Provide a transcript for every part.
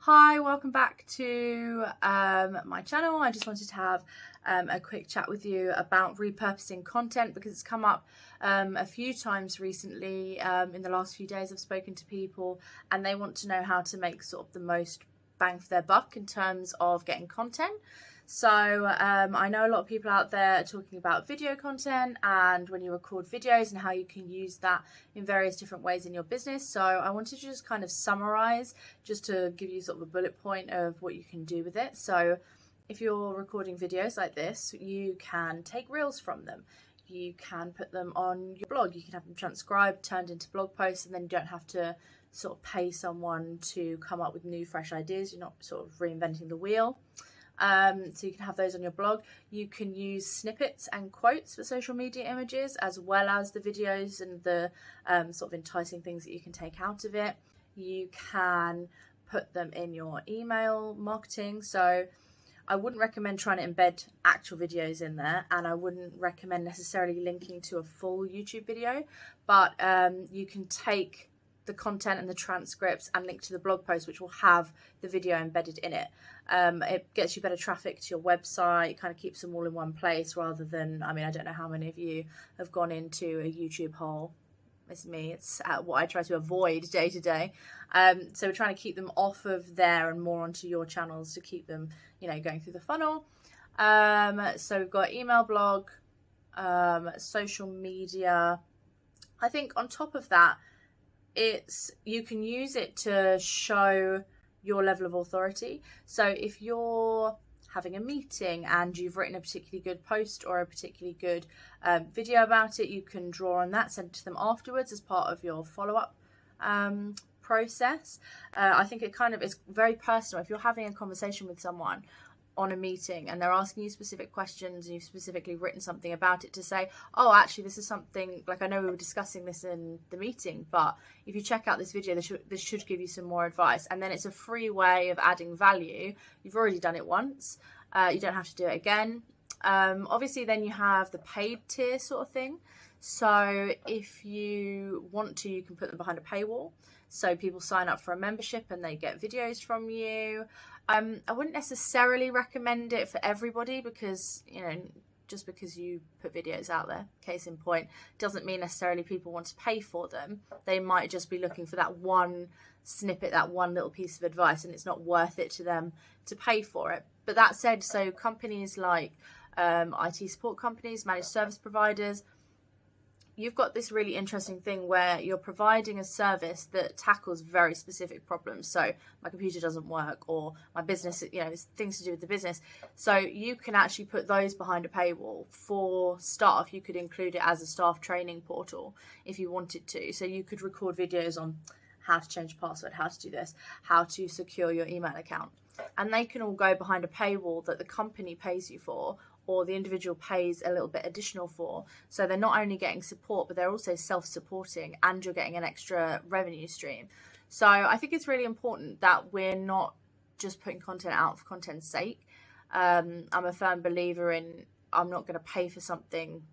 Hi, welcome back to my channel. I just wanted to have a quick chat with you about repurposing content because it's come up a few times recently. In the last few days I've spoken to people and they want to know how to make sort of the most bang for their buck in terms of getting content. So I know a lot of people out there are talking about video content and when you record videos and how you can use that in various different ways in your business. So I wanted to just kind of summarize, just to give you sort of a bullet point of what you can do with it. So if you're recording videos like this, you can take reels from them. You can put them on your blog. You can have them transcribed, turned into blog posts, and then you don't have to sort of pay someone to come up with new, fresh ideas. You're not sort of reinventing the wheel. So you can have those on your blog. You can use snippets and quotes for social media images, as well as the videos and the sort of enticing things that you can take out of it. You can put them in your email marketing. So I wouldn't recommend trying to embed actual videos in there, and I wouldn't recommend necessarily linking to a full YouTube video, but you can take the content and the transcripts and link to the blog post, which will have the video embedded in it. It gets you better traffic to your website, kind of keeps them all in one place rather than, I mean, I don't know how many of you have gone into a YouTube hole. It's me, it's what I try to avoid day to day. So we're trying to keep them off of there and more onto your channels to keep them, you know, going through the funnel. So we've got email, blog, social media. I think on top of that, you can use it to show your level of authority. So if you're having a meeting and you've written a particularly good post or a particularly good video about it, you can draw on that, send it to them afterwards as part of your follow-up process. I think it kind of is very personal. If you're having a conversation with someone on a meeting and they're asking you specific questions and you've specifically written something about it, to say, oh, actually this is something, like I know we were discussing this in the meeting, but if you check out this video, this should give you some more advice. And then it's a free way of adding value. You've already done it once, you don't have to do it again. Obviously then you have the paid tier sort of thing. So if you want to, you can put them behind a paywall. So people sign up for a membership and they get videos from you. I wouldn't necessarily recommend it for everybody because, you know, just because you put videos out there, case in point, doesn't mean necessarily people want to pay for them. They might just be looking for that one snippet, that one little piece of advice, and it's not worth it to them to pay for it. But that said, so companies like IT support companies, managed service providers, you've got this really interesting thing where you're providing a service that tackles very specific problems. So my computer doesn't work, or my business, you know, it's things to do with the business. So you can actually put those behind a paywall. For staff, you could include it as a staff training portal if you wanted to. So you could record videos on how to change a password, how to do this, how to secure your email account. And they can all go behind a paywall that the company pays you for, or the individual pays a little bit additional for. So they're not only getting support, but they're also self-supporting, and you're getting an extra revenue stream. So I think it's really important that we're not just putting content out for content's sake. I'm a firm believer in, I'm not going to pay for something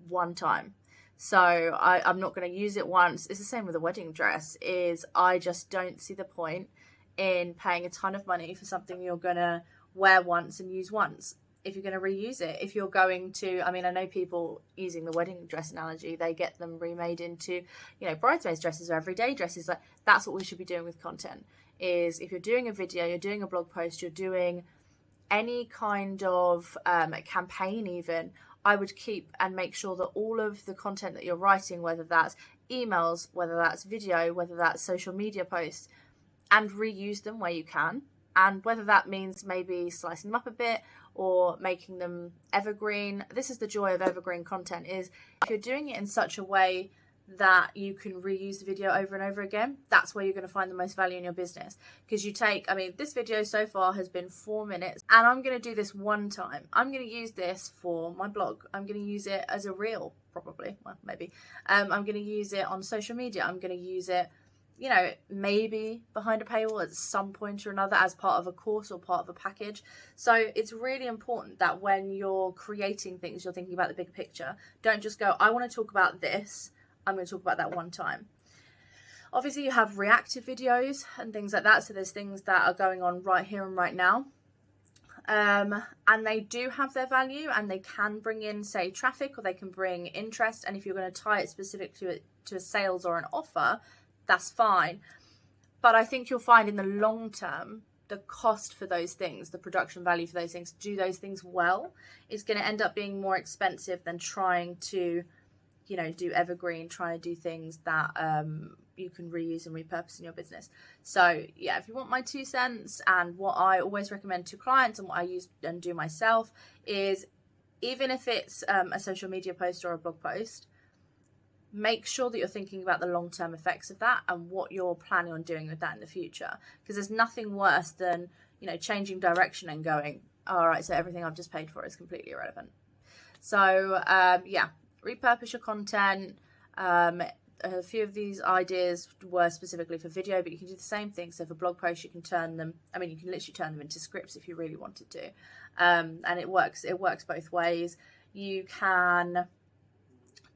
one time. So I'm not going to use it once. It's the same with a wedding dress, is I just don't see the point in paying a ton of money for something you're going to wear once and use once. If you're going to reuse it, if you're going to, I mean, I know people using the wedding dress analogy, they get them remade into, you know, bridesmaids dresses or everyday dresses. Like, that's what we should be doing with content. Is if you're doing a video, you're doing a blog post, you're doing any kind of campaign even, I would keep and make sure that all of the content that you're writing, whether that's emails, whether that's video, whether that's social media posts, and reuse them where you can. And whether that means maybe slicing them up a bit or making them evergreen. This is the joy of evergreen content, is if you're doing it in such a way that you can reuse the video over and over again, that's where you're going to find the most value in your business. Because you take, I mean, this video so far has been 4 minutes, and I'm going to do this one time. I'm going to use this for my blog. I'm going to use it as a reel, probably, well, maybe. I'm going to use it on social media. I'm going to use it, you know, maybe behind a paywall at some point or another as part of a course or part of a package. So it's really important that when you're creating things, you're thinking about the big picture. Don't just go, I want to talk about this, I'm going to talk about that one time. Obviously you have reactive videos and things like that, so there's things that are going on right here and right now. And they do have their value, and they can bring in, say, traffic, or they can bring interest. And if you're going to tie it specific to a sales or an offer, that's fine. But I think you'll find in the long term, the cost for those things, the production value for those things, do those things well, is going to end up being more expensive than trying to, you know, do evergreen, trying to do things that you can reuse and repurpose in your business. So yeah, if you want my 2 cents, and what I always recommend to clients and what I use and do myself is, even if it's a social media post or a blog post, make sure that you're thinking about the long-term effects of that and what you're planning on doing with that in the future. Because there's nothing worse than, you know, changing direction and going, all right, so everything I've just paid for is completely irrelevant. So yeah, repurpose your content. A few of these ideas were specifically for video, but you can do the same thing. So for blog posts, you can turn them, I mean, you can literally turn them into scripts if you really wanted to. And it works both ways. You can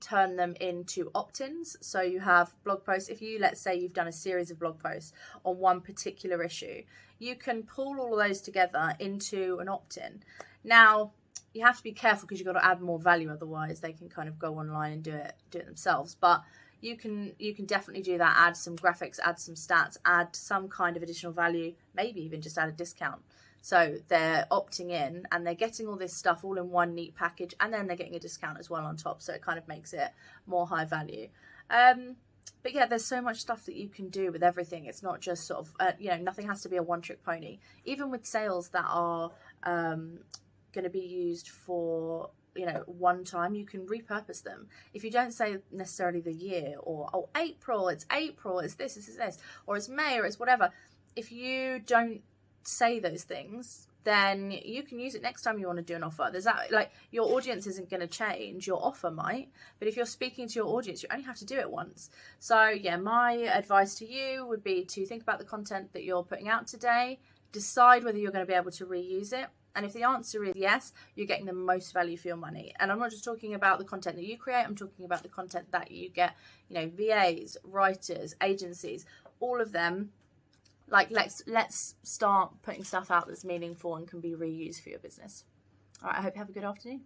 turn them into opt-ins. So you have blog posts. If you, let's say you've done a series of blog posts on one particular issue, you can pull all of those together into an opt-in. Now, you have to be careful because you've got to add more value, otherwise they can kind of go online and do it themselves. But you can definitely do that. Add some graphics, add some stats, add some kind of additional value, maybe even just add a discount. So they're opting in and they're getting all this stuff all in one neat package, and then they're getting a discount as well on top. So it kind of makes it more high value. But yeah, there's so much stuff that you can do with everything. It's not just sort of, you know, nothing has to be a one-trick pony. Even with sales that are going to be used for, you know, one time, you can repurpose them. If you don't say necessarily the year, or oh, April, it's this, or it's May, or it's whatever. If you don't say those things, then you can use it next time you want to do an offer. There's that, like, your audience isn't going to change, your offer might, but if you're speaking to your audience, you only have to do it once. So yeah, my advice to you would be to think about the content that you're putting out today, decide whether you're going to be able to reuse it. And if the answer is yes, you're getting the most value for your money. And I'm not just talking about the content that you create, I'm talking about the content that you get, you know, VAs, writers, agencies, all of them. Like, let's start putting stuff out that's meaningful and can be reused for your business. All right, I hope you have a good afternoon.